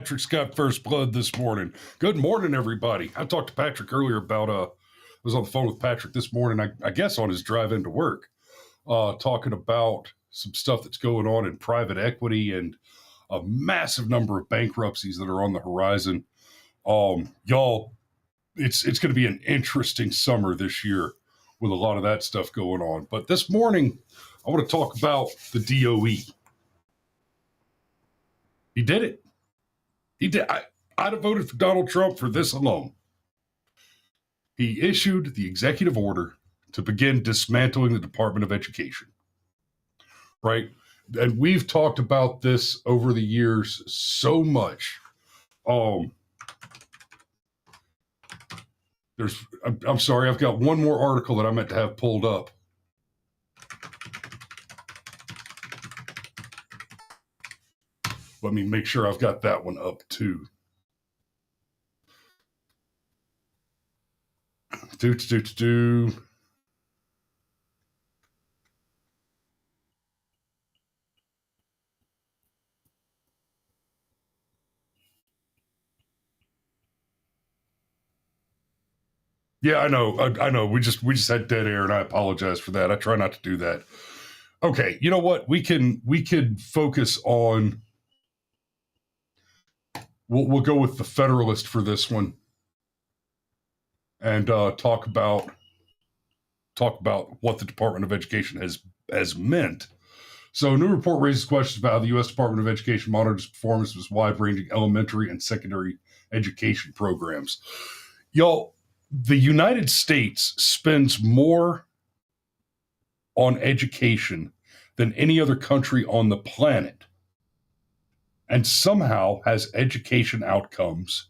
Patrick's got first blood this morning. Good morning, everybody. I talked to Patrick earlier about, I was on the phone with Patrick this morning, I guess on his drive into work, talking about some stuff that's going on in private equity and a massive number of bankruptcies that are on the horizon. Y'all, it's going to be an interesting summer this year with a lot of that stuff going on. But this morning, I want to talk about the DOE. He did it. He did. I'd have voted for Donald Trump for this alone. He issued the executive order to begin dismantling the Department of Education. Right? And we've talked about this over the years so much. I'm sorry, I've got one more article that I meant to have pulled up. Let me make sure I've got that one up too. Yeah, I know. We just had dead air, and I apologize for that. I try not to do that. Okay, you know what? We can focus on. We'll go with the Federalist for this one, and talk about what the Department of Education has meant. So, a new report raises questions about how the U.S. Department of Education monitors performance of its wide-ranging elementary and secondary education programs. Y'all, the United States spends more on education than any other country on the planet, and somehow has education outcomes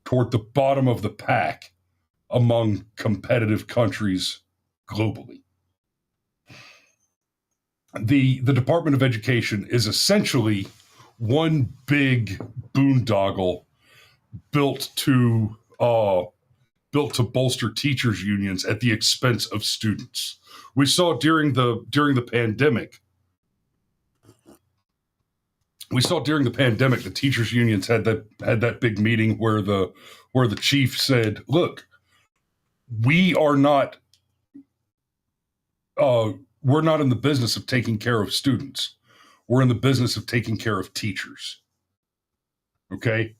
toward the bottom of the pack among competitive countries globally. The Department of Education is essentially one big boondoggle built to bolster teachers' unions at the expense of students. We saw during the pandemic. The teachers' unions had that big meeting where the chief said, "Look, we're not in the business of taking care of students. We're in the business of taking care of teachers." Okay,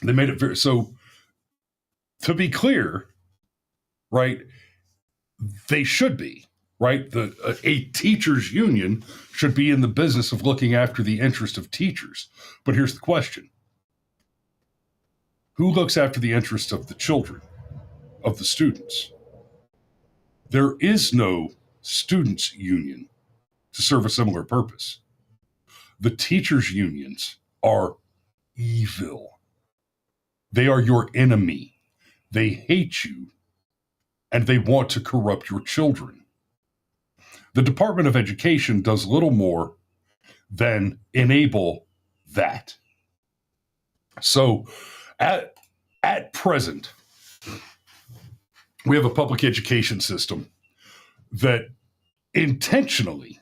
they made it very so. To be clear, right? They should be, right? A teachers union should be in the business of looking after the interest of teachers. But here's the question: who looks after the interest of the children, of the students? There is no students union to serve a similar purpose. The teachers unions are evil. They are your enemy. They hate you, and they want to corrupt your children. The Department of Education does little more than enable that. So at present, we have a public education system that intentionally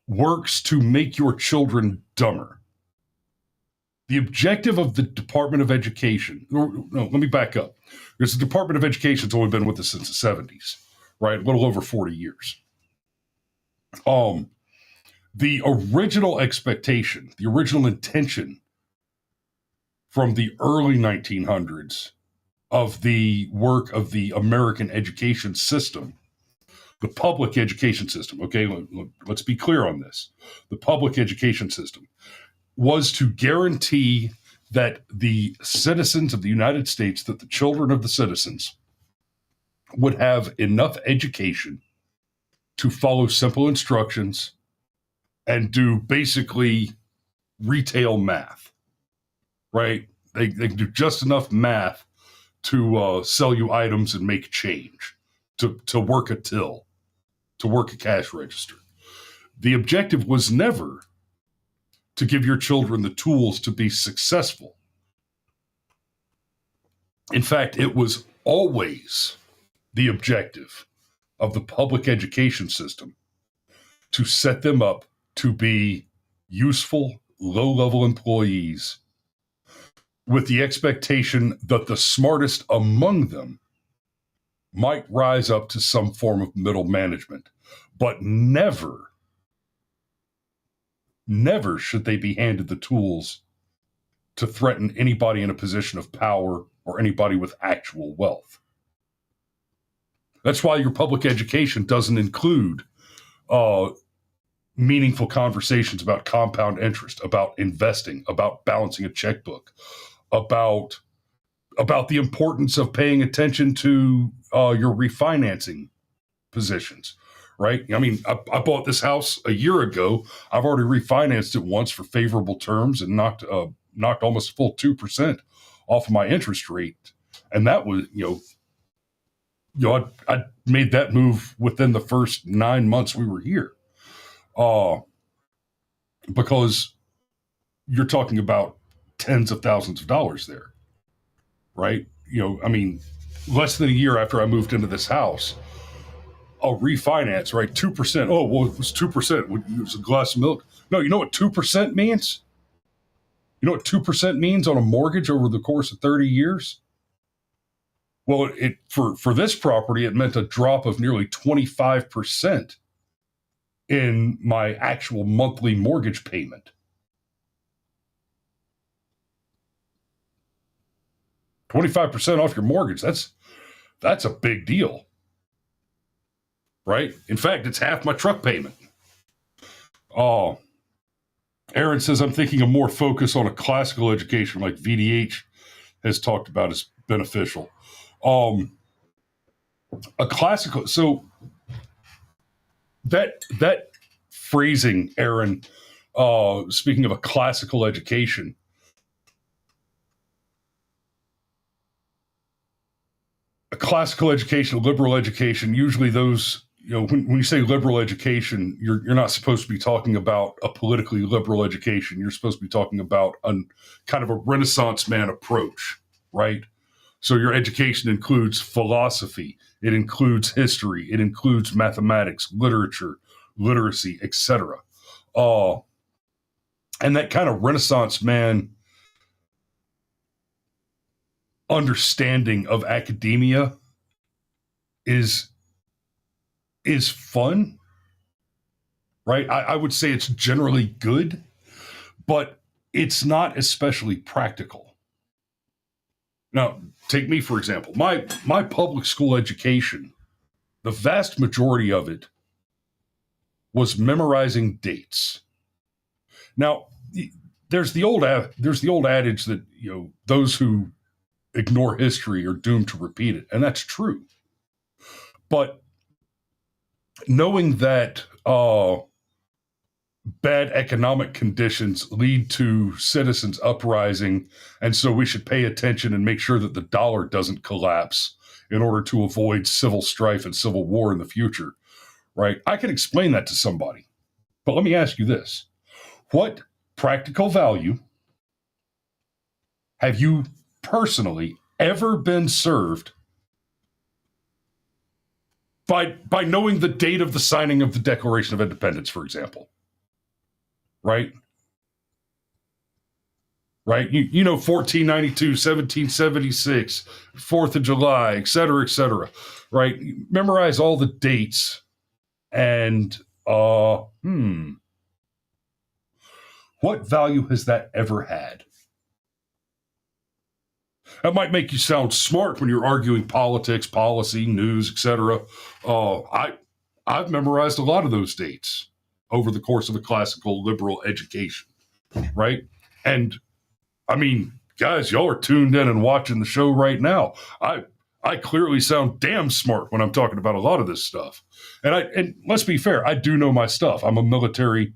works to make your children dumber. The objective of the Department of Education, no, let me back up. Because the Department of Education's only been with us since the 70s, right? A little over 40 years. The original expectation, the original intention from the early 1900s of the work of the American education system, the public education system, okay, let's be clear on this. The public education system was to guarantee that the citizens of the United States, that the children of the citizens would have enough education to follow simple instructions and do basically retail math, right? They can do just enough math to sell you items and make change, to work a till, to work a cash register. The objective was never to give your children the tools to be successful. In fact, it was always the objective of the public education system to set them up to be useful, low-level employees with the expectation that the smartest among them might rise up to some form of middle management, but never should they be handed the tools to threaten anybody in a position of power or anybody with actual wealth. That's why your public education doesn't include meaningful conversations about compound interest, about investing, about balancing a checkbook, about the importance of paying attention to your refinancing positions, right? I mean, I bought this house a year ago. I've already refinanced it once for favorable terms and knocked almost a full 2% off of my interest rate, and that was I made that move within the first 9 months we were here, because you're talking about tens of thousands of dollars there, right? I mean, less than a year after I moved into this house, a refinance, right? 2%. Oh, well, it was 2%. It was a glass of milk. No, you know what 2% means? You know what 2% means on a mortgage over the course of 30 years? Well, for this property, it meant a drop of nearly 25% in my actual monthly mortgage payment. 25% off your mortgage. That's a big deal, right? In fact, it's half my truck payment. Oh, Aaron says, I'm thinking a more focus on a classical education like VDH has talked about is beneficial. A classical, so that phrasing, Aaron, speaking of a classical education, a classical education, a liberal education, usually those, when you say liberal education, you're not supposed to be talking about a politically liberal education. You're supposed to be talking about kind of a Renaissance man approach, right? So your education includes philosophy, it includes history, it includes mathematics, literature, literacy, etc. And that kind of Renaissance man understanding of academia is fun, right? I would say it's generally good, but it's not especially practical. Now, take me, for example. My public school education, the vast majority of it was memorizing dates. Now, there's the old adage that those who ignore history are doomed to repeat it, and that's true. But knowing that bad economic conditions lead to citizens uprising, and so we should pay attention and make sure that the dollar doesn't collapse in order to avoid civil strife and civil war in the future, right? I can explain that to somebody. But let me ask you this. What practical value have you personally ever been served by knowing the date of the signing of the Declaration of Independence, for example? Right? 1492, 1776, 4th of July, et cetera, right? Memorize all the dates and, what value has that ever had? That might make you sound smart when you're arguing politics, policy, news, etc. I've memorized a lot of those dates over the course of a classical liberal education, right? And I mean, guys, y'all are tuned in and watching the show right now. I clearly sound damn smart when I'm talking about a lot of this stuff. And let's be fair, I do know my stuff. I'm a military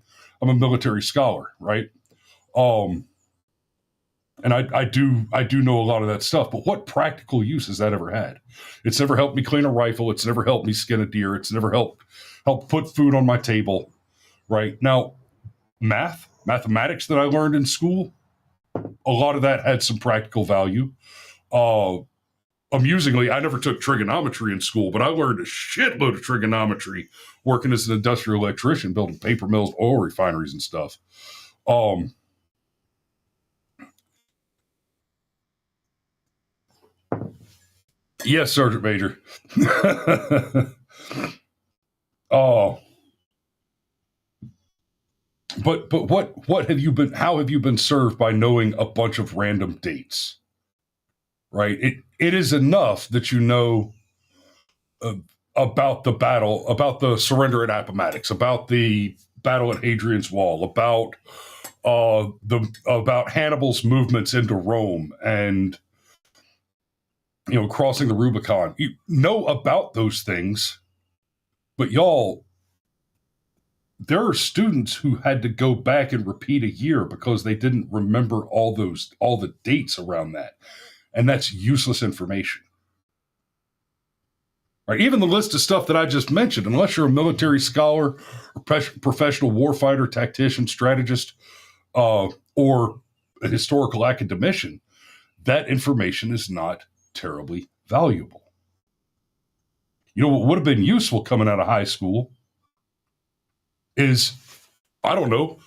scholar, right? And I do know a lot of that stuff, but what practical use has that ever had? It's never helped me clean a rifle. It's never helped me skin a deer. It's never helped put food on my table, right? Now, mathematics that I learned in school, a lot of that had some practical value. Amusingly, I never took trigonometry in school, but I learned a shitload of trigonometry working as an industrial electrician, building paper mills, oil refineries, and stuff. Yes, Sergeant Major. Oh, but what have you been? How have you been served by knowing a bunch of random dates? Right. It is enough that you know uh, about the battle, about the surrender at Appomattox, about the battle at Hadrian's Wall, about Hannibal's movements into Rome, and crossing the Rubicon. You know about those things, but y'all, there are students who had to go back and repeat a year because they didn't remember all the dates around that, and that's useless information. Right? Even the list of stuff that I just mentioned, unless you're a military scholar, or professional warfighter, tactician, strategist, or a historical academician, that information is not terribly valuable. What would have been useful coming out of high school is, I don't know,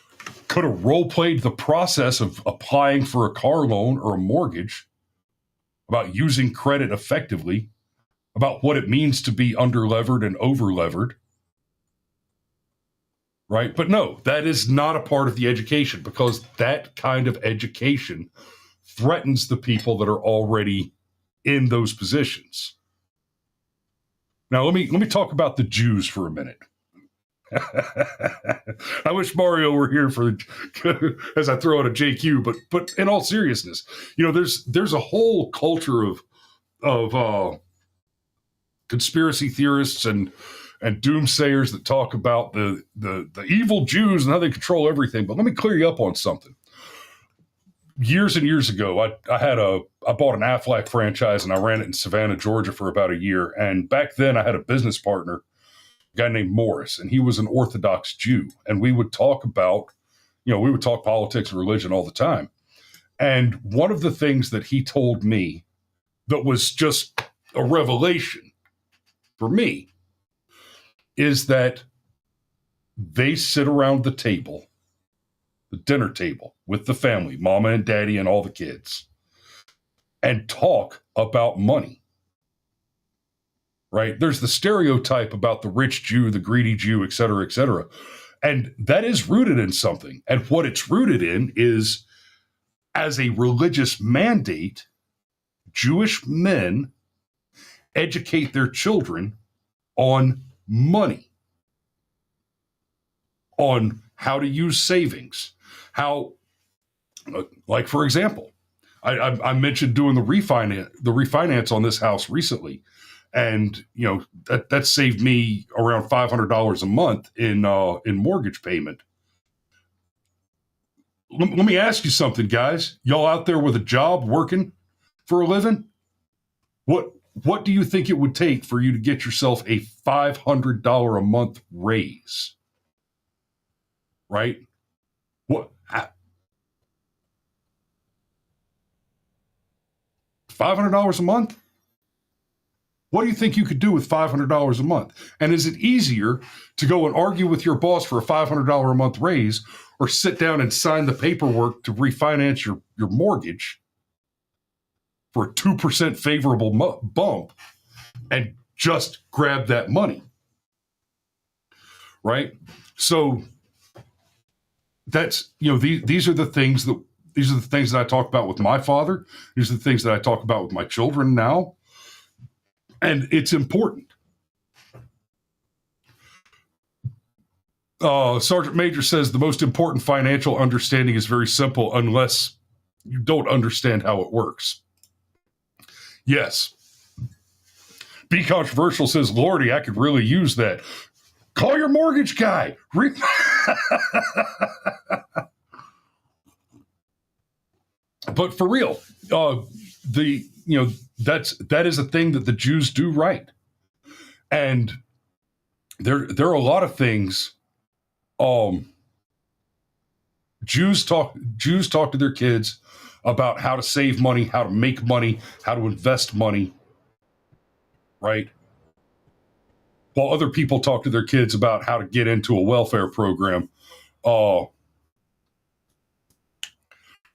could have role played the process of applying for a car loan or a mortgage, about using credit effectively, about what it means to be underlevered and overlevered. Right? But no, that is not a part of the education, because that kind of education threatens the people that are already in those positions. Now, let me talk about the Jews for a minute. I wish Mario were here for as I throw out a JQ, but in all seriousness, there's a whole culture of conspiracy theorists and doomsayers that talk about the evil Jews and how they control everything. But let me clear you up on something. Years and years ago, I bought an Aflac franchise and I ran it in Savannah, Georgia for about a year. And back then I had a business partner, a guy named Morris, and he was an Orthodox Jew. And we would talk politics and religion all the time. And one of the things that he told me that was just a revelation for me is that they sit around the dinner table with the family, mama and daddy and all the kids, and talk about money. Right? There's the stereotype about the rich Jew, the greedy Jew, et cetera, et cetera. And that is rooted in something. And what it's rooted in is, as a religious mandate, Jewish men educate their children on money, on how to use savings, how, like, for example, I mentioned doing the refinance on this house recently, and that saved me around $500 a month in mortgage payment. Let me ask you something, guys. Y'all out there with a job working for a living, what do you think it would take for you to get yourself a $500 a month raise? Right? What? $500 a month? What do you think you could do with $500 a month? And is it easier to go and argue with your boss for a $500 a month raise, or sit down and sign the paperwork to refinance your mortgage for a 2% favorable bump and just grab that money? Right? So that's, these are the things that I talk about with my father. These are the things that I talk about with my children now. And it's important. Sergeant Major says the most important financial understanding is very simple unless you don't understand how it works. Yes. Be Controversial says, Lordy, I could really use that. Call your mortgage guy. But for real, that is a thing that the Jews do right. And there are a lot of things. Jews talk to their kids about how to save money, how to make money, how to invest money, right? While other people talk to their kids about how to get into a welfare program.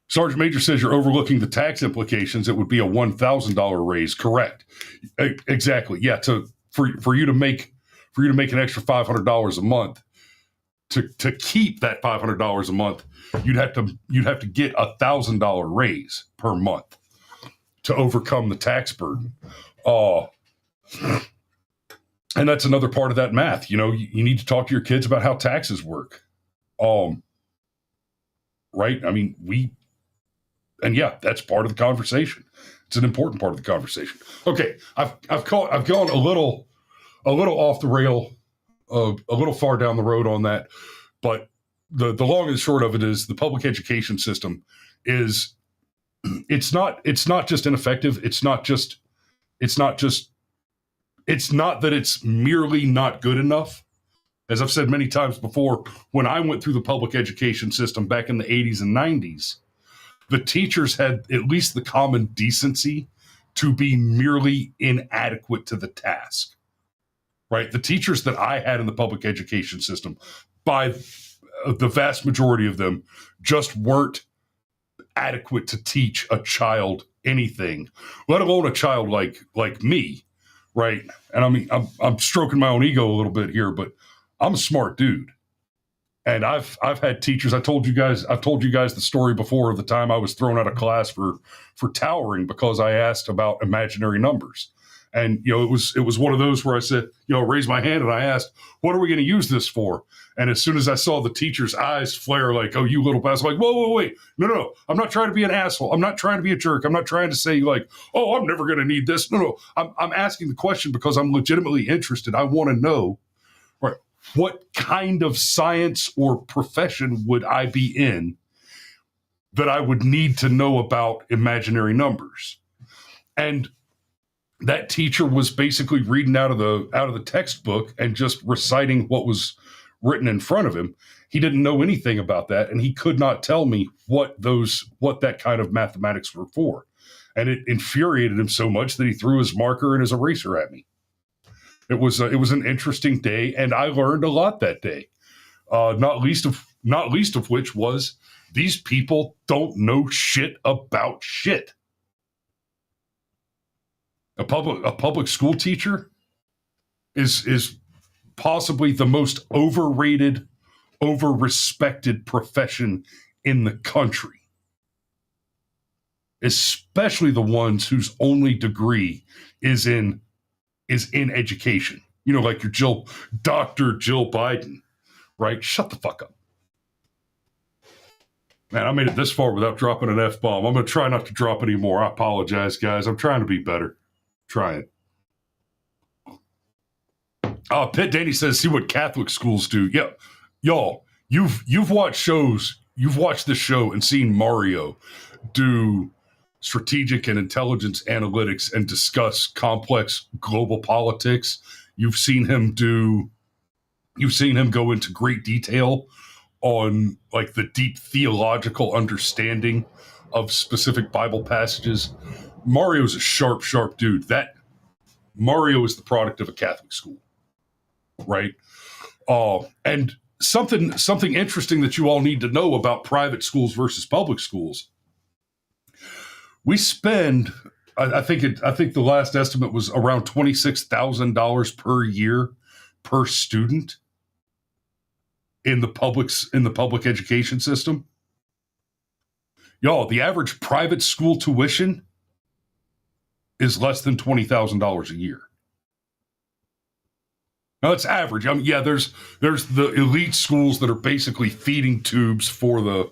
Sergeant Major says you're overlooking the tax implications. It would be a $1,000 raise. Correct. Exactly. Yeah. For you to make an extra $500 a month, to keep that $500 a month, you'd have to get a $1,000 raise per month to overcome the tax burden. And that's another part of that math. You need to talk to your kids about how taxes work. Right? I mean, that's part of the conversation. It's an important part of the conversation. Okay, I've gone a little off the rail, a little far down the road on that, but the long and short of it is the public education system is it's not just ineffective. It's not that it's merely not good enough. As I've said many times before, when I went through the public education system back in the 80s and 90s, the teachers had at least the common decency to be merely inadequate to the task, right? The teachers that I had in the public education system, by the vast majority of them, just weren't adequate to teach a child anything, let alone a child like me, right? And I mean, I'm stroking my own ego a little bit here, but I'm a smart dude. And I've had teachers. I've told you guys the story before of the time I was thrown out of class for towering because I asked about imaginary numbers. And it was one of those where I said, raise my hand, and I asked, what are we going to use this for? And as soon as I saw the teacher's eyes flare, like, oh, you little bastard, like, whoa, wait, no, I'm not trying to be an asshole. I'm not trying to be a jerk. I'm not trying to say like, oh, I'm never going to need this. No, I'm asking the question because I'm legitimately interested. I want to know, right, what kind of science or profession would I be in that I would need to know about imaginary numbers? And that teacher was basically reading out of the textbook and just reciting what was written in front of him. He didn't know anything about that, and he could not tell me what that kind of mathematics were for. And it infuriated him so much that he threw his marker and his eraser at me. It was an interesting day, and I learned a lot that day. Not least of which was these people don't know shit about shit. A public school teacher is possibly the most overrated, over-respected profession in the country. Especially the ones whose only degree is in education. Like your Dr. Jill Biden, right? Shut the fuck up. Man, I made it this far without dropping an F-bomb. I'm going to try not to drop any more. I apologize, guys. I'm trying to be better. Try it. Pitt Danny says, see what Catholic schools do. Yeah. Y'all, you've watched shows. You've watched this show and seen Mario do strategic and intelligence analytics and discuss complex global politics. You've seen him go into great detail on like the deep theological understanding of specific Bible passages. Mario's a sharp dude. That Mario is the product of a Catholic school, right? And something interesting that you all need to know about private schools versus public schools. We spend, I think the last estimate was around $26,000 per year per student in the public education system. Y'all, the average private school tuition is less than $20,000 a year. Now it's average. I mean, yeah, there's the elite schools that are basically feeding tubes for the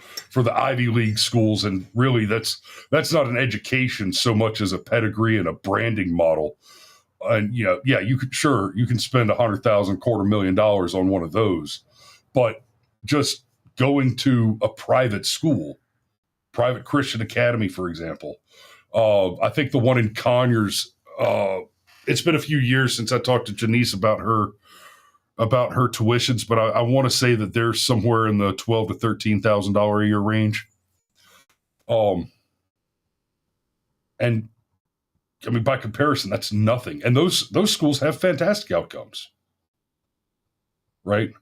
Ivy League schools, and really that's not an education so much as a pedigree and a branding model. And you can spend $100,000, $250,000 on one of those, but just going to a private school, private Christian academy, for example. I think the one in Conyers. It's been a few years since I talked to Janice about her tuitions, but I want to say that they're somewhere in the $12,000 to $13,000 a year range. And I mean, by comparison, that's nothing. And those schools have fantastic outcomes, right?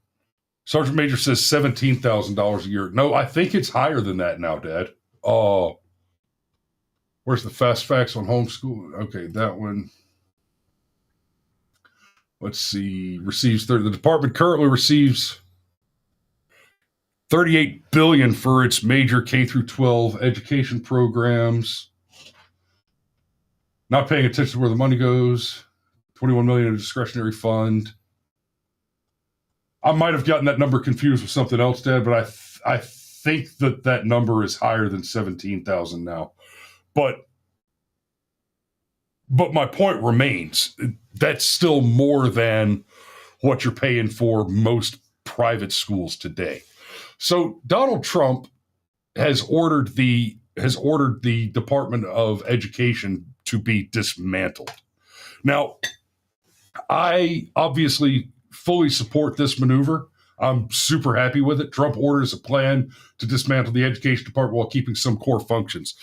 Sergeant Major says $17,000 a year. No, I think it's higher than that now, Dad. Where's the fast facts on homeschooling? Okay, that one. Let's see. The department currently receives $38 billion for its major K through 12 education programs. Not paying attention to where the money goes. $21 million in a discretionary fund. I might have gotten that number confused with something else, Dad, but I think that number is higher than 17,000 now. But my point remains. That's still more than what you're paying for most private schools today. So Donald Trump has ordered the Department of Education to be dismantled. Now, I obviously fully support this maneuver. I'm super happy with it. Trump orders a plan to dismantle the education department while keeping some core functions.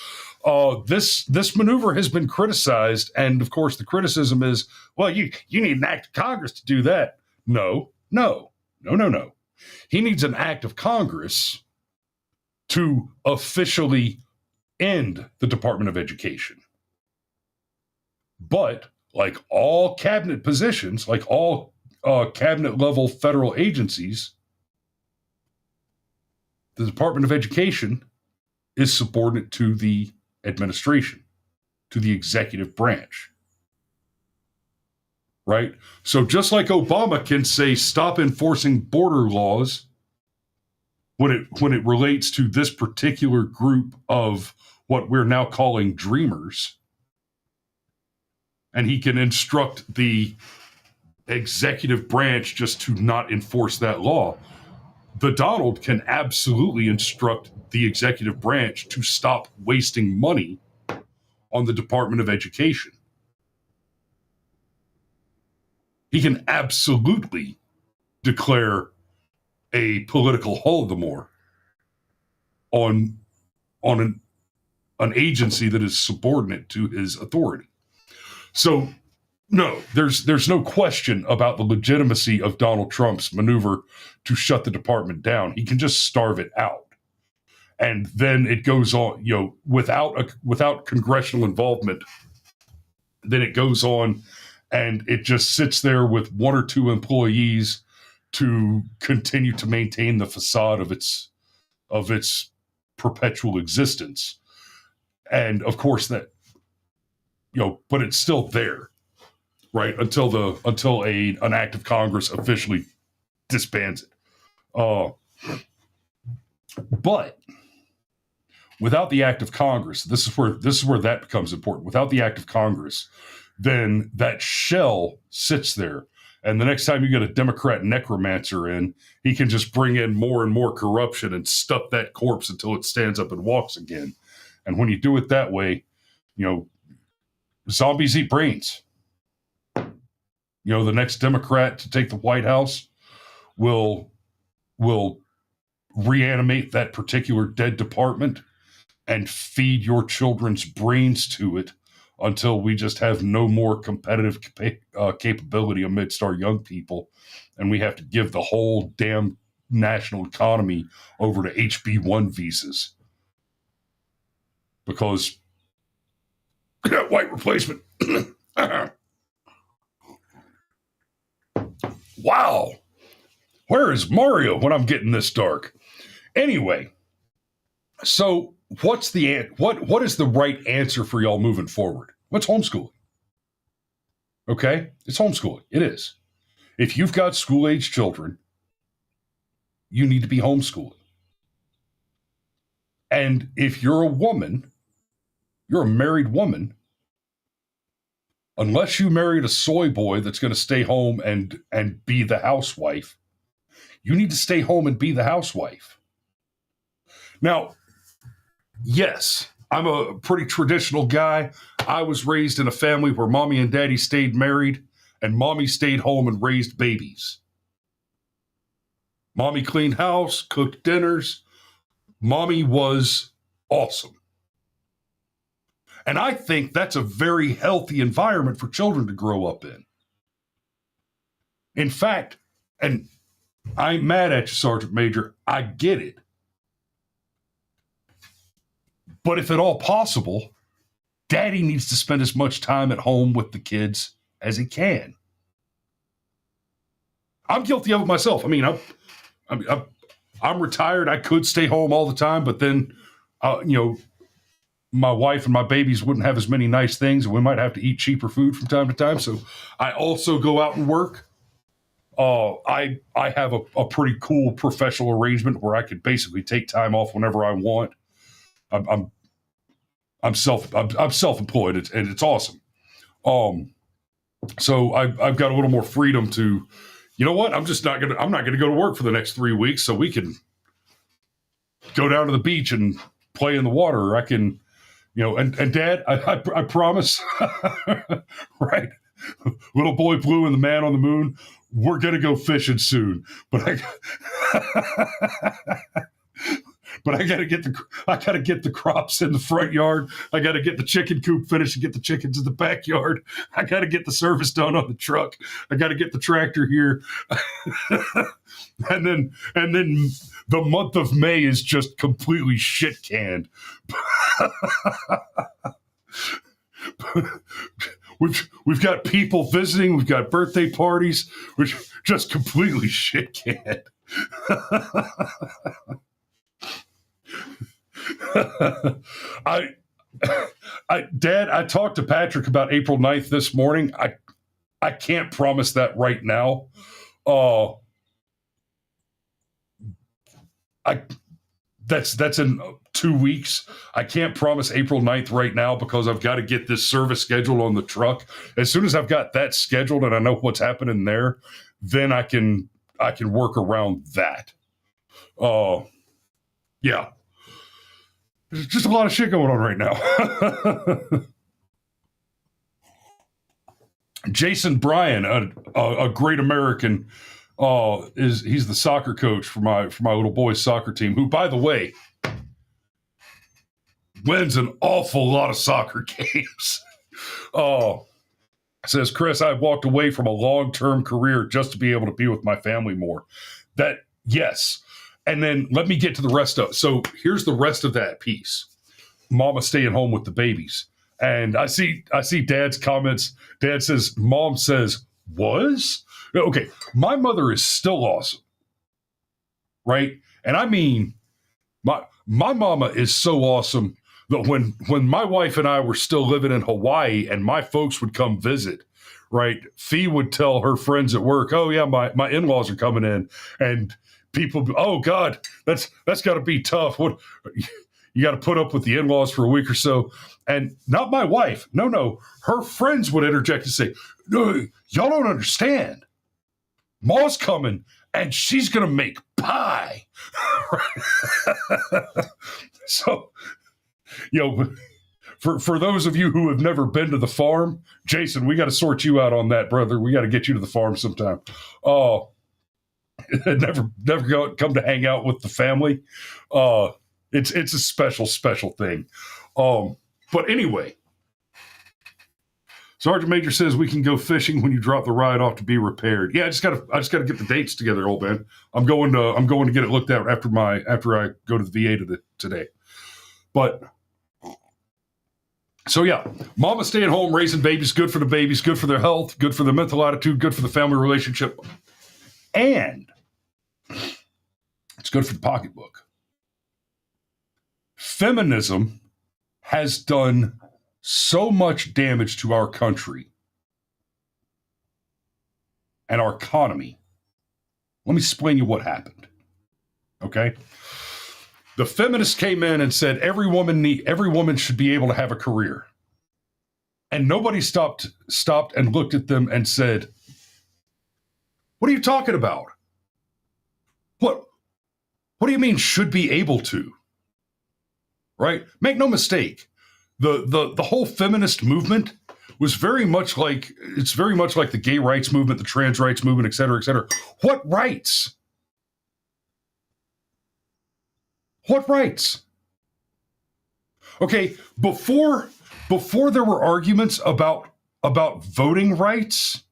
This maneuver has been criticized, and of course the criticism is, well, you need an act of Congress to do that. No. He needs an act of Congress to officially end the Department of Education. But like all cabinet positions, like all cabinet level federal agencies, the Department of Education is subordinate to the administration, to the executive branch. Right? So just like Obama can say, stop enforcing border laws when it relates to this particular group of what we're now calling dreamers, and he can instruct the executive branch just to not enforce that law, the Donald can absolutely instruct the executive branch to stop wasting money on the Department of Education. He can absolutely declare a political holodomor on an agency that is subordinate to his authority. So, no, there's no question about the legitimacy of Donald Trump's maneuver to shut the department down. He can just starve it out. And then it goes on, without congressional involvement, then it goes on and it just sits there with one or two employees to continue to maintain the facade of its perpetual existence. And of course that, but it's still there, right? Until an act of Congress officially disbands it. But without the act of Congress, this is where that becomes important. Without the act of Congress, then that shell sits there. And the next time you get a Democrat necromancer in, he can just bring in more and more corruption and stuff that corpse until it stands up and walks again. And when you do it that way, zombies eat brains. The next Democrat to take the White House will reanimate that particular dead department and feed your children's brains to it until we just have no more competitive capability amidst our young people, and we have to give the whole damn national economy over to HB1 visas because white replacement. Wow. Where is Mario when I'm getting this dark? Anyway, so what is the right answer for y'all moving forward? What's homeschooling? Okay, it's homeschooling. It is. If you've got school-age children, you need to be homeschooling. And if you're a woman, you're a married woman, unless you married a soy boy that's going to stay home and be the housewife, you need to stay home and be the housewife. Now, yes, I'm a pretty traditional guy. I was raised in a family where mommy and daddy stayed married and mommy stayed home and raised babies. Mommy cleaned house, cooked dinners. Mommy was awesome. And I think that's a very healthy environment for children to grow up in. In fact, and I'm mad at you, Sergeant Major, I get it. But if at all possible, daddy needs to spend as much time at home with the kids as he can. I'm guilty of it myself. I mean, I'm retired. I could stay home all the time, but then, my wife and my babies wouldn't have as many nice things, and we might have to eat cheaper food from time to time. So I also go out and work. I have a pretty cool professional arrangement where I could basically take time off whenever I want. I'm self-employed, and it's awesome. So I've got a little more freedom to, you know what? I'm not gonna go to work for the next 3 weeks, so we can go down to the beach and play in the water. Or I can, and Dad, I promise, right? Little boy blue and the man on the moon, we're gonna go fishing soon, but I gotta get the crops in the front yard. I gotta get the chicken coop finished and get the chickens in the backyard. I gotta get the service done on the truck. I gotta get the tractor here, and then the month of May is just completely shit canned. We've got people visiting. We've got birthday parties, which just completely shit canned. Dad, I talked to Patrick about April 9th this morning. I can't promise that right now. That's in 2 weeks. I can't promise April 9th right now because I've got to get this service scheduled on the truck. As soon as I've got that scheduled and I know what's happening there, then I can work around that. Yeah. There's just a lot of shit going on right now. Jason Bryan, a great American, he's the soccer coach for my little boys' soccer team, who, by the way, wins an awful lot of soccer games. Says, Chris, I walked away from a long-term career just to be able to be with my family more. That, yes. And then let me get to the rest of it. So here's the rest of that piece. Mama staying home with the babies. And I see Dad's comments. Dad says, Mom says, was? Okay, my mother is still awesome. Right? And I mean, my mama is so awesome that when my wife and I were still living in Hawaii and my folks would come visit, right, Fee would tell her friends at work, oh yeah, my in-laws are coming in. And people, oh God, that's got to be tough. What, you got to put up with the in-laws for a week or so. And not my wife. No. Her friends would interject and say, no, y'all don't understand. Ma's coming and she's going to make pie. So, for those of you who have never been to the farm, Jason, we got to sort you out on that, brother. We got to get you to the farm sometime. Never come to hang out with the family. It's a special thing. But anyway, Sergeant Major says we can go fishing when you drop the ride off to be repaired. Yeah, I just gotta get the dates together, old man. I'm going to get it looked at after I go to the VA today. But so yeah, mama staying home, raising babies, good for the babies, good for their health, good for their mental attitude, good for the family relationship, and it's good for the pocketbook. Feminism has done so much damage to our country and our economy. Let me explain you what happened. Okay? The feminists came in and said every woman should be able to have a career. And nobody stopped and looked at them and said, what are you talking about? What do you mean should be able to? Right? Make no mistake. The whole feminist movement was very much like the gay rights movement, the trans rights movement, et cetera, et cetera. What rights? What rights? Okay, before there were arguments about voting rights,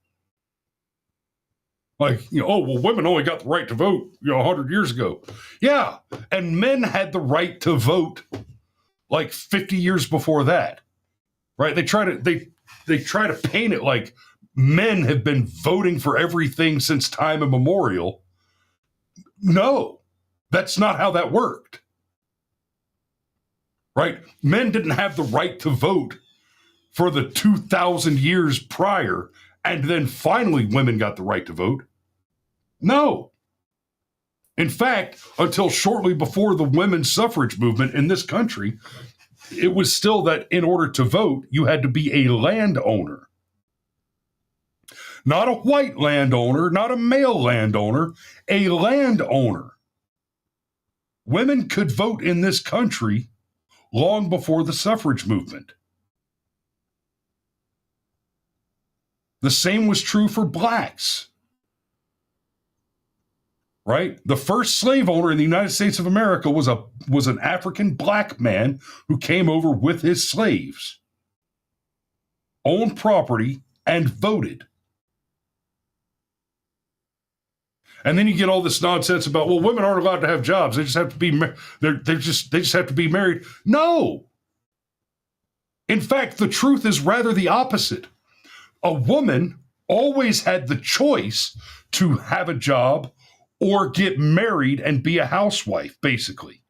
like, oh, well, women only got the right to vote, 100 years ago. Yeah, and men had the right to vote like 50 years before that, right? They try to paint it like men have been voting for everything since time immemorial. No, that's not how that worked, right? Men didn't have the right to vote for the 2,000 years prior, and then finally women got the right to vote. No. In fact, until shortly before the women's suffrage movement in this country, it was still that in order to vote, you had to be a landowner. Not a white landowner, not a male landowner, a landowner. Women could vote in this country long before the suffrage movement. The same was true for blacks. Right? The first slave owner in the United States of America was an African black man who came over with his slaves, owned property, and voted. And then you get all this nonsense about, well, women aren't allowed to have jobs. They just have to be they just have to be married. No. In fact, the truth is rather the opposite. A woman always had the choice to have a job or get married and be a housewife, basically.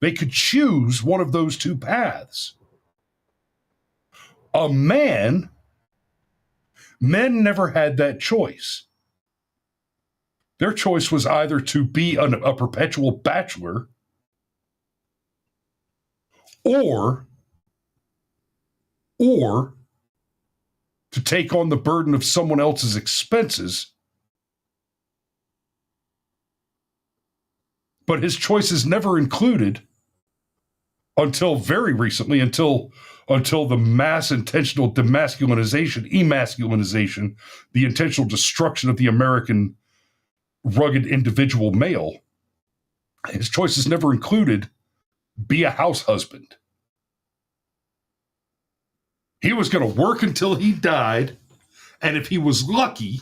They could choose one of those two paths. Men never had that choice. Their choice was either to be a perpetual bachelor or to take on the burden of someone else's expenses. But his choices never included, until very recently, until the mass intentional emasculinization, the intentional destruction of the American rugged individual male, his choices never included be a house husband. He was going to work until he died, and if he was lucky,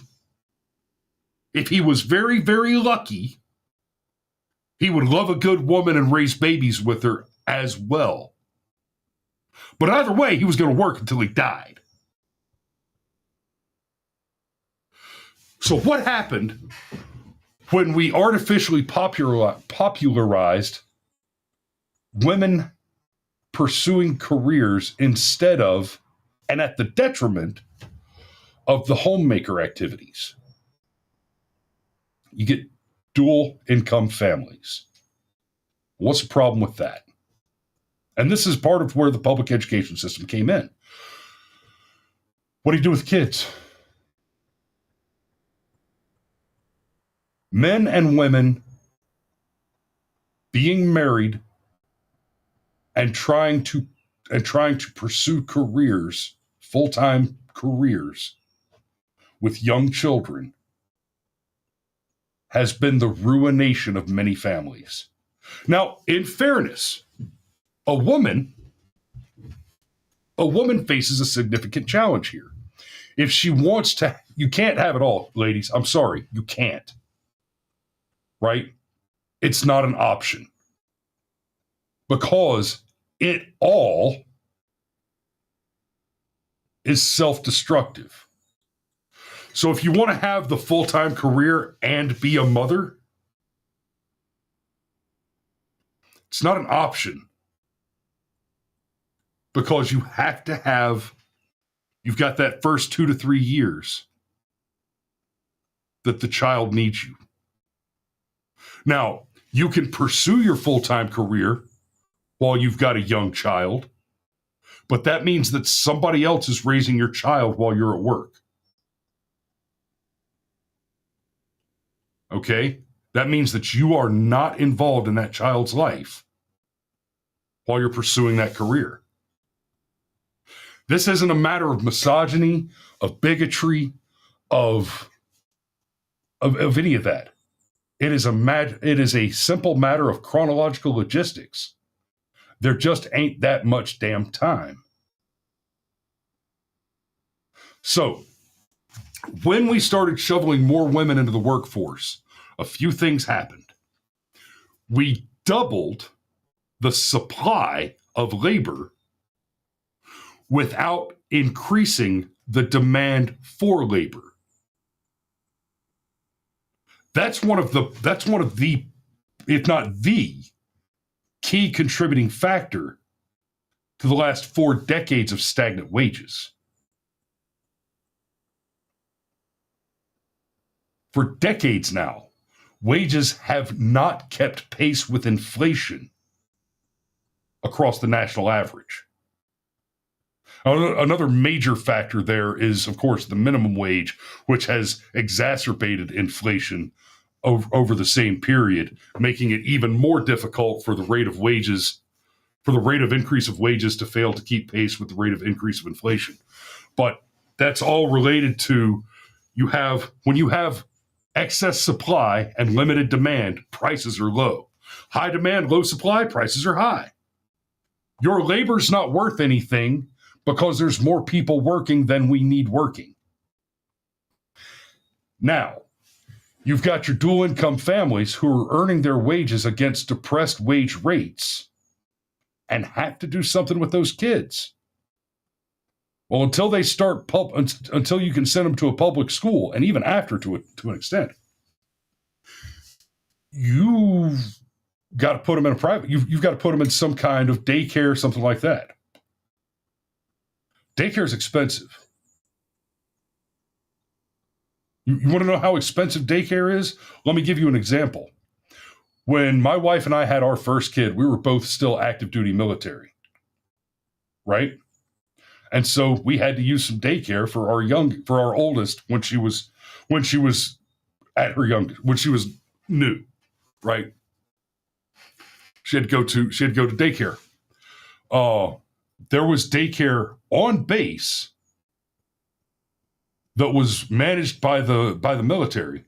if he was very, very lucky, he would love a good woman and raise babies with her as well. But either way, he was going to work until he died. So what happened when we artificially popularized women pursuing careers instead of, and at the detriment of, the homemaker activities? You get dual income families. What's the problem with that? And this is part of where the public education system came in. What do you do with kids? Men and women being married and trying to pursue careers, full-time careers with young children has been the ruination of many families. Now, in fairness, a woman faces a significant challenge here. If she wants to, you can't have it all, ladies. I'm sorry, you can't. Right? It's not an option. Because it all is self-destructive. So if you want to have the full-time career and be a mother, it's not an option. Because you have to have, you've got that first 2 to 3 years that the child needs you. Now, you can pursue your full-time career while you've got a young child, but that means that somebody else is raising your child while you're at work. Okay? That means that you are not involved in that child's life while you're pursuing that career. This isn't a matter of misogyny, of bigotry, of any of that. It is a simple matter of chronological logistics. There just ain't that much damn time. So, when we started shoveling more women into the workforce, a few things happened. We doubled the supply of labor without increasing the demand for labor. That's one of the, if not the key contributing factor to the last 4 decades of stagnant wages. For decades now, wages have not kept pace with inflation across the national average. Another major factor there is, of course, the minimum wage, which has exacerbated inflation over the same period, making it even more difficult for the rate of increase of wages to fail to keep pace with the rate of increase of inflation. But that's all related to when you have excess supply and limited demand, prices are low. High demand, low supply, prices are high. Your labor's not worth anything because there's more people working than we need working. Now, you've got your dual income families who are earning their wages against depressed wage rates and have to do something with those kids. Well, until they start until you can send them to a public school, and even after to an extent, you've got to put them in a private. You've got to put them in some kind of daycare, something like that. Daycare is expensive. You want to know how expensive daycare is? Let me give you an example. When my wife and I had our first kid, we were both still active duty military, right? And so we had to use some daycare for our oldest when she was new, right? She had to go to daycare. There was daycare on base that was managed by the military,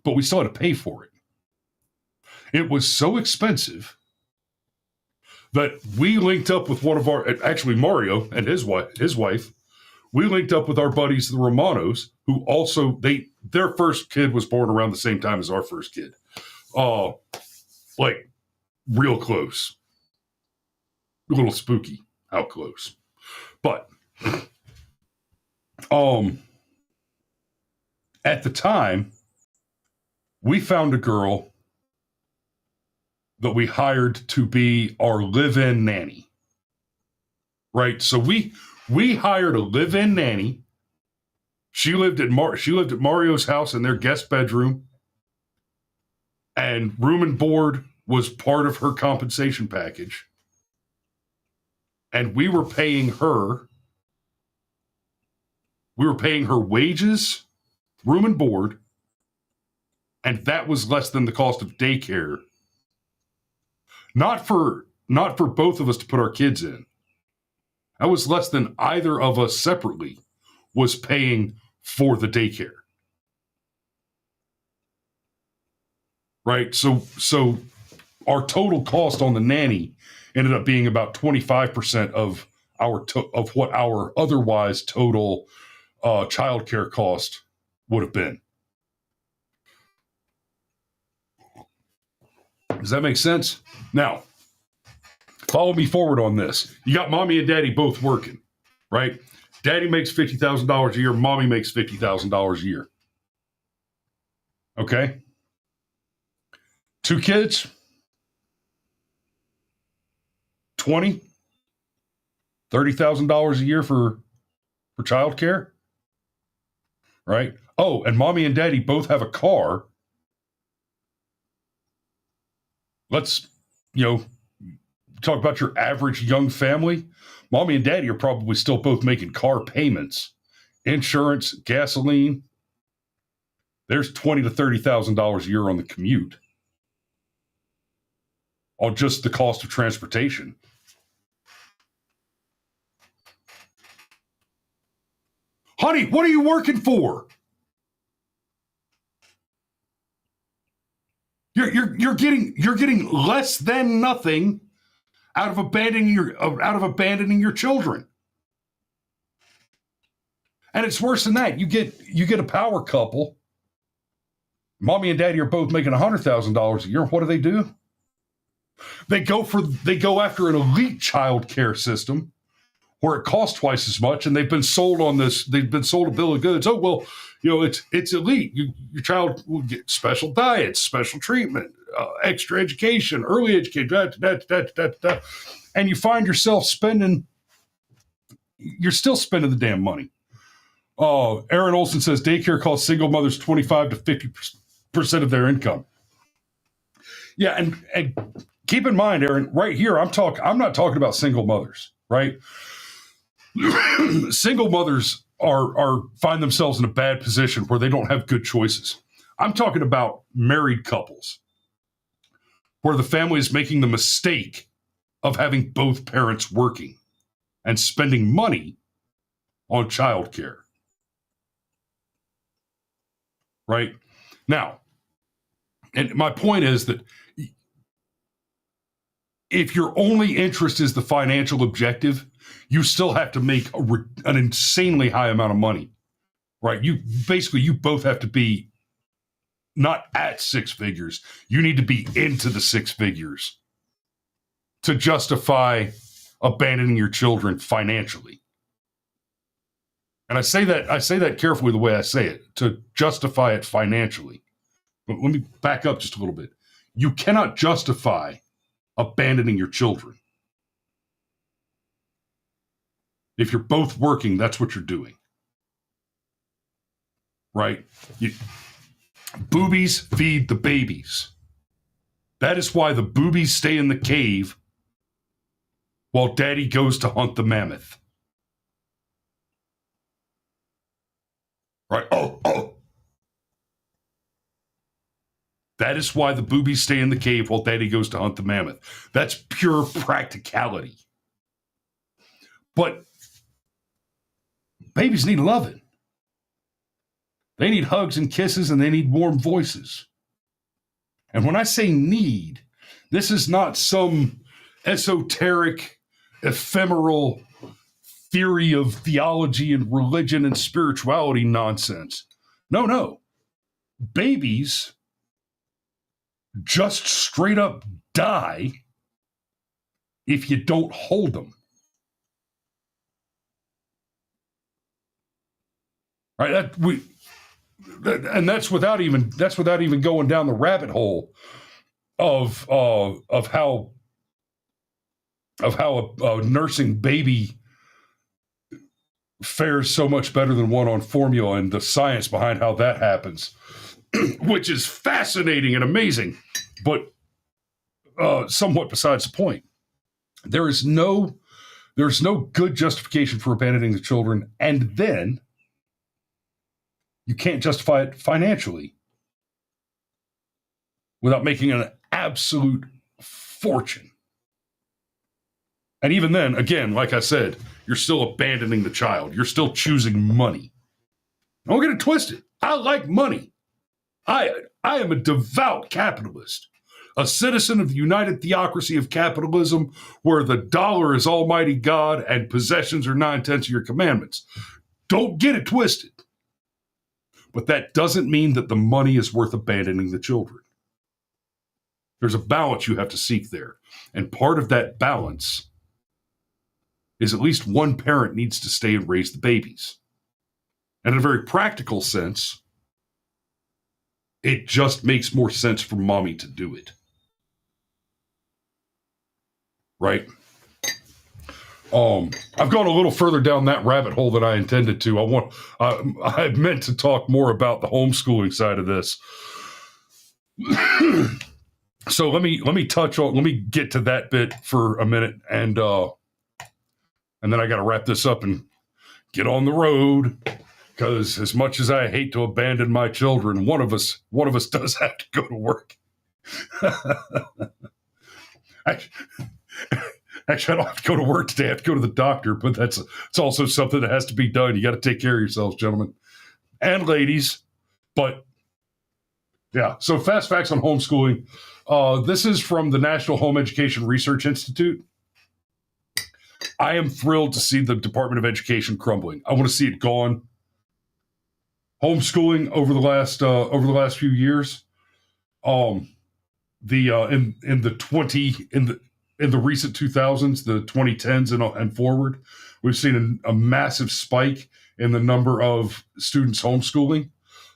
but we still had to pay for it. It was so expensive that we linked up with actually Mario and his wife. We linked up with our buddies, the Romanos, who also their first kid was born around the same time as our first kid. Like real close. A little spooky how close. But at the time, we found a girl that we hired to be our live-in nanny. Right? So we hired a live-in nanny. She lived at Mario's house in their guest bedroom, and room and board was part of her compensation package. And we were paying her wages, room and board, and that was less than the cost of daycare. Not for both of us to put our kids in. That was less than either of us separately was paying for the daycare. Right? So our total cost on the nanny ended up being about 25% of what our otherwise total childcare cost would have been. Does that make sense? Now, follow me forward on this. You got mommy and daddy both working, right? Daddy makes $50,000 a year. Mommy makes $50,000 a year. Okay? 2 kids, $30,000 a year for childcare, right? Oh, and mommy and daddy both have a car. Let's, talk about your average young family. Mommy and daddy are probably still both making car payments, insurance, gasoline. There's $20,000 to $30,000 a year on the commute, on just the cost of transportation. Honey, what are you working for? You're getting less than nothing out of abandoning your children. And it's worse than that. You get a power couple. Mommy and daddy are both making $100,000 a year. What do? They go after an elite child care system where it costs twice as much, and they've been sold a bill of goods. Oh, well, it's elite. Your child will get special diets, special treatment, extra education, early education, and you find yourself you're still spending the damn money. Aaron Olson says daycare costs single mothers 25 to 50% of their income. Yeah, and keep in mind, Aaron, right here, I'm not talking about single mothers, right? Single mothers are find themselves in a bad position where they don't have good choices. I'm talking about married couples where the family is making the mistake of having both parents working and spending money on childcare. Right? Now, and my point is that if your only interest is the financial objective, you still have to make an insanely high amount of money, right? You both have to be not at six figures. You need to be into the six figures to justify abandoning your children financially. And I say that carefully the way I say it, to justify it financially. But let me back up just a little bit. You cannot justify abandoning your children. If you're both working, that's what you're doing. Right? Boobies feed the babies. That is why the boobies stay in the cave while daddy goes to hunt the mammoth. Right? Oh. That is why the boobies stay in the cave while daddy goes to hunt the mammoth. That's pure practicality. But babies need loving. They need hugs and kisses, and they need warm voices. And when I say need, this is not some esoteric, ephemeral theory of theology and religion and spirituality nonsense. No. Babies just straight up die if you don't hold them. Right? That's without even going down the rabbit hole of how a nursing baby fares so much better than one on formula, and the science behind how that happens, which is fascinating and amazing, but somewhat besides the point. There's no good justification for abandoning the children, and then you can't justify it financially without making an absolute fortune. And even then, again, like I said, you're still abandoning the child. You're still choosing money. Don't get it twisted. I like money. I am a devout capitalist, a citizen of the united theocracy of capitalism, where the dollar is almighty God and possessions are 9/10 of your commandments. Don't get it twisted. But that doesn't mean that the money is worth abandoning the children. There's a balance you have to seek there. And part of that balance is at least one parent needs to stay and raise the babies. And in a very practical sense, it just makes more sense for mommy to do it. Right? I've gone a little further down that rabbit hole than I intended to. I meant to talk more about the homeschooling side of this. So let me get to that bit for a minute, and then I got to wrap this up and get on the road, because as much as I hate to abandon my children, one of us does have to go to work. Actually, I don't have to go to work today. I have to go to the doctor, but it's also something that has to be done. You got to take care of yourselves, gentlemen and ladies. But yeah, so fast facts on homeschooling. This is from the National Home Education Research Institute. I am thrilled to see the Department of Education crumbling. I want to see it gone. Homeschooling over the last few years. the in the 20 in the recent 2000s, the 2010s and forward, we've seen a massive spike in the number of students homeschooling.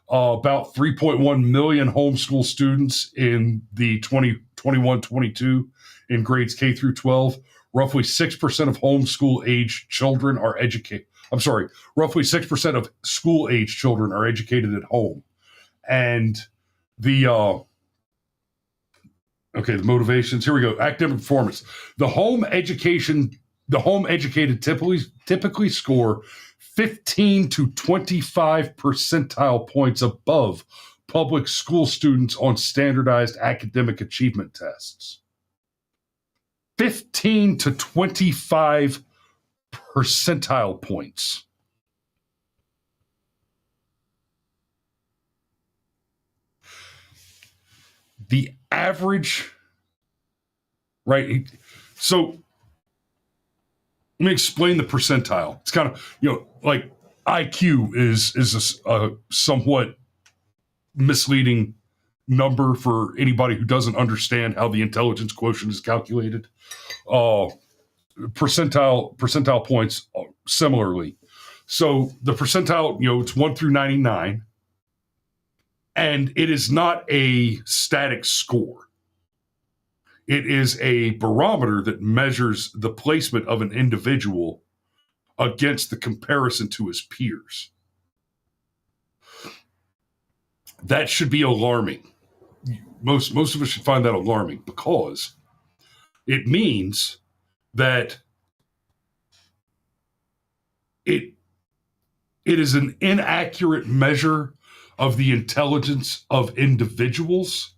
About 3.1 million homeschool students in the 2021-22 in grades K through 12. Roughly 6% of homeschool age children are educated. I'm sorry, roughly 6% of school age children are educated at home. And the the motivations. Here we go. Academic performance. The home educated typically score 15 to 25 percentile points above public school students on standardized academic achievement tests. 15 to 25 percentile points. The average, right? So let me explain the percentile. It's kind of, like IQ is a somewhat misleading number for anybody who doesn't understand how the intelligence quotient is calculated. Percentile points similarly. So the percentile, it's 1 through 99, and it is not a static score. It is a barometer that measures the placement of an individual against the comparison to his peers. That should be alarming. Most of us should find that alarming, because it means that it is an inaccurate measure of the intelligence of individuals,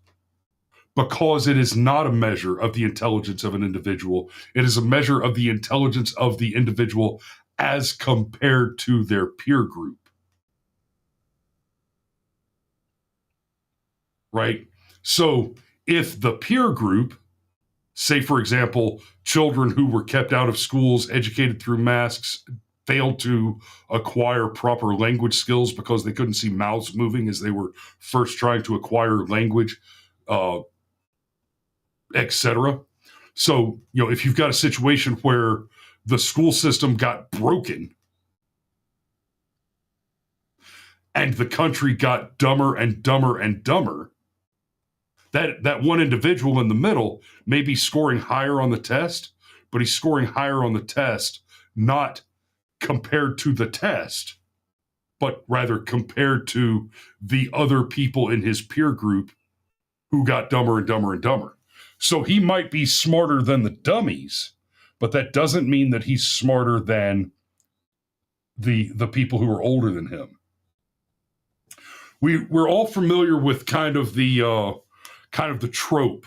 because it is not a measure of the intelligence of an individual. It is a measure of the intelligence of the individual as compared to their peer group. Right? So if the peer group, say, for example, children who were kept out of schools, educated through masks, failed to acquire proper language skills because they couldn't see mouths moving as they were first trying to acquire language, etc. So, if you've got a situation where the school system got broken and the country got dumber and dumber and dumber, that one individual in the middle may be scoring higher on the test, but he's scoring higher on the test not compared to the test, but rather compared to the other people in his peer group who got dumber and dumber and dumber. So he might be smarter than the dummies, but that doesn't mean that he's smarter than the people who are older than him. We're all familiar with kind of the trope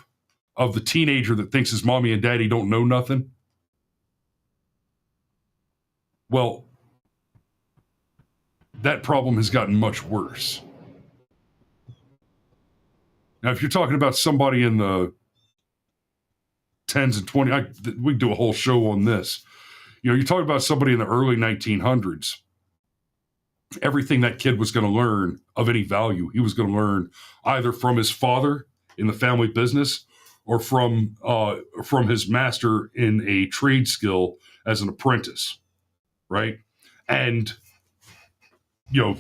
of the teenager that thinks his mommy and daddy don't know nothing. Well, that problem has gotten much worse. Now, if you're talking about somebody in the 10s and 20s, we can do a whole show on this. You're talking about somebody in the early 1900s. Everything that kid was going to learn of any value, he was going to learn either from his father in the family business or from his master in a trade skill as an apprentice, right? And,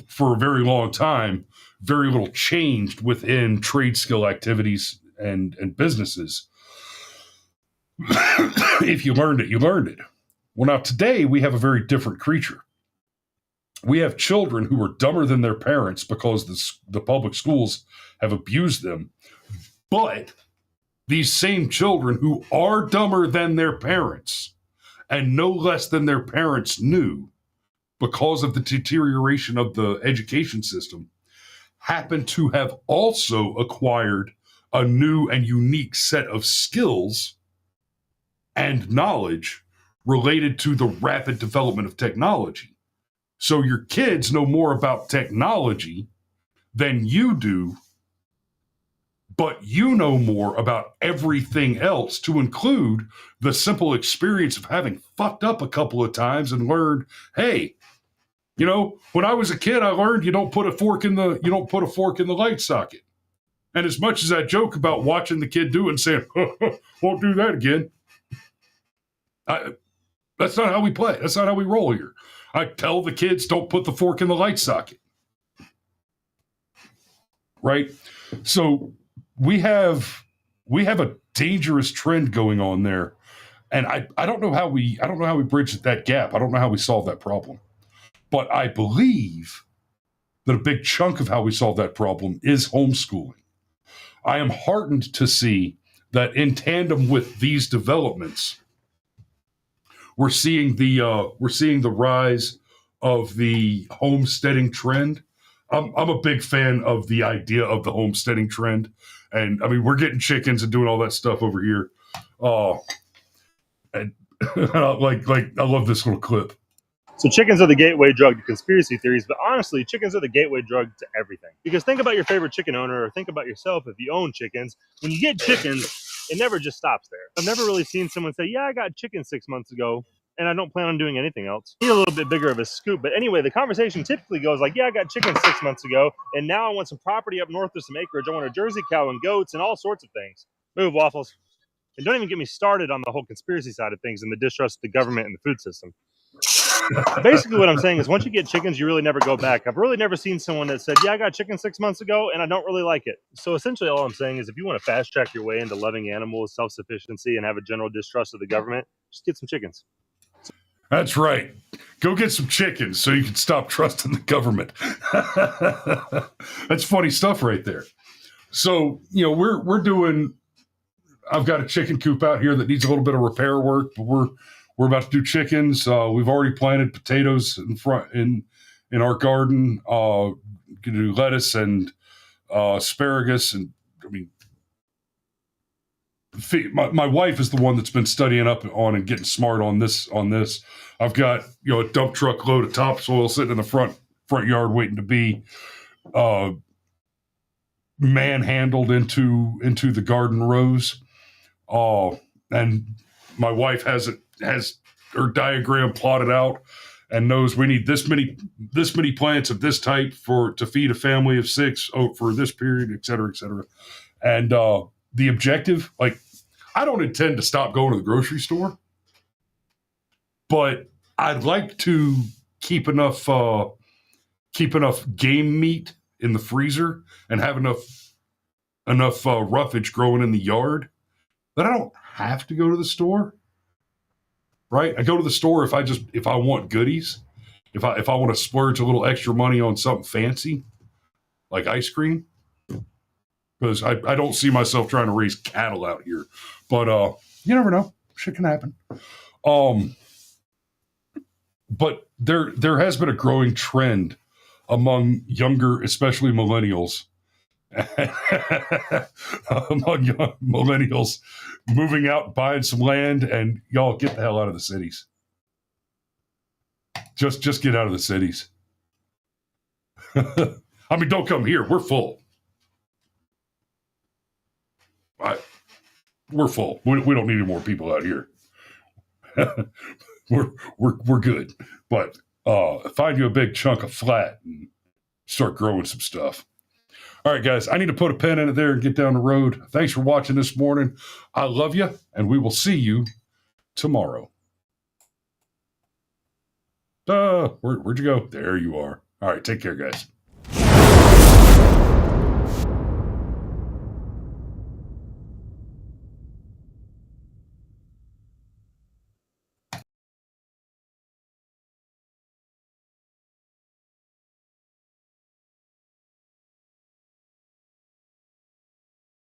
for a very long time, very little changed within trade skill activities and businesses. If you learned it, you learned it. Well, now today we have a very different creature. We have children who are dumber than their parents because the public schools have abused them. But these same children who are dumber than their parents and no less than their parents knew because of the deterioration of the education system happen to have also acquired a new and unique set of skills and knowledge related to the rapid development of technology. So your kids know more about technology than you do, but you know more about everything else, to include the simple experience of having fucked up a couple of times and learned, hey, when I was a kid, I learned you don't put a fork in the light socket. And as much as I joke about watching the kid do it and saying, won't do that again, that's not how we play. That's not how we roll here. I tell the kids, don't put the fork in the light socket. Right? So we have a dangerous trend going on there. And I don't know how we bridge that gap. I don't know how we solve that problem. But I believe that a big chunk of how we solve that problem is homeschooling. I am heartened to see that in tandem with these developments, we're seeing the rise of the homesteading trend. I'm a big fan of the idea of the homesteading trend, and I mean we're getting chickens and doing all that stuff over here. And like I love this little clip. So chickens are the gateway drug to conspiracy theories, but honestly, chickens are the gateway drug to everything. Because think about your favorite chicken owner, or think about yourself if you own chickens. When you get chickens, it never just stops there. I've never really seen someone say, yeah, I got chickens 6 months ago, and I don't plan on doing anything else. Need a little bit bigger of a scoop. But anyway, the conversation typically goes like, yeah, I got chickens 6 months ago, and now I want some property up north or some acreage. I want a Jersey cow and goats and all sorts of things. Move, Waffles. And don't even get me started on the whole conspiracy side of things and the distrust of the government and the food system. Basically what I'm saying is once you get chickens, you really never go back. I've really never seen someone that said, yeah, I got chickens 6 months ago and I don't really like it. So essentially all I'm saying is if you want to fast track your way into loving animals, self-sufficiency, and have a general distrust of the government, just get some chickens. That's right. Go get some chickens so you can stop trusting the government. That's funny stuff right there. So, we're doing, I've got a chicken coop out here that needs a little bit of repair work, but we're about to do chickens. We've already planted potatoes in our garden. Going to do lettuce and asparagus, and I mean, my wife is the one that's been studying up on and getting smart on this. I've got a dump truck load of topsoil sitting in the front yard waiting to be manhandled into the garden rows. And my wife has her diagram plotted out and knows we need this many plants of this type to feed a family of 6 for this period, et cetera, et cetera. And the objective, like, I don't intend to stop going to the grocery store, but I'd like to keep enough game meat in the freezer and have enough roughage growing in the yard that I don't have to go to the store. Right? I go to the store if I want goodies, if I want to splurge a little extra money on something fancy, like ice cream, because I don't see myself trying to raise cattle out here. But you never know, shit can happen. But there has been a growing trend among younger, especially millennials, moving out and buying some land, and y'all get the hell out of the cities. Just get out of the cities. I mean, don't come here. We're full. We're full. We don't need any more people out here. we're good. But find you a big chunk of flat and start growing some stuff. All right, guys, I need to put a pen in it there and get down the road. Thanks for watching this morning. I love you, and we will see you tomorrow. Where'd you go? There you are. All right, take care, guys.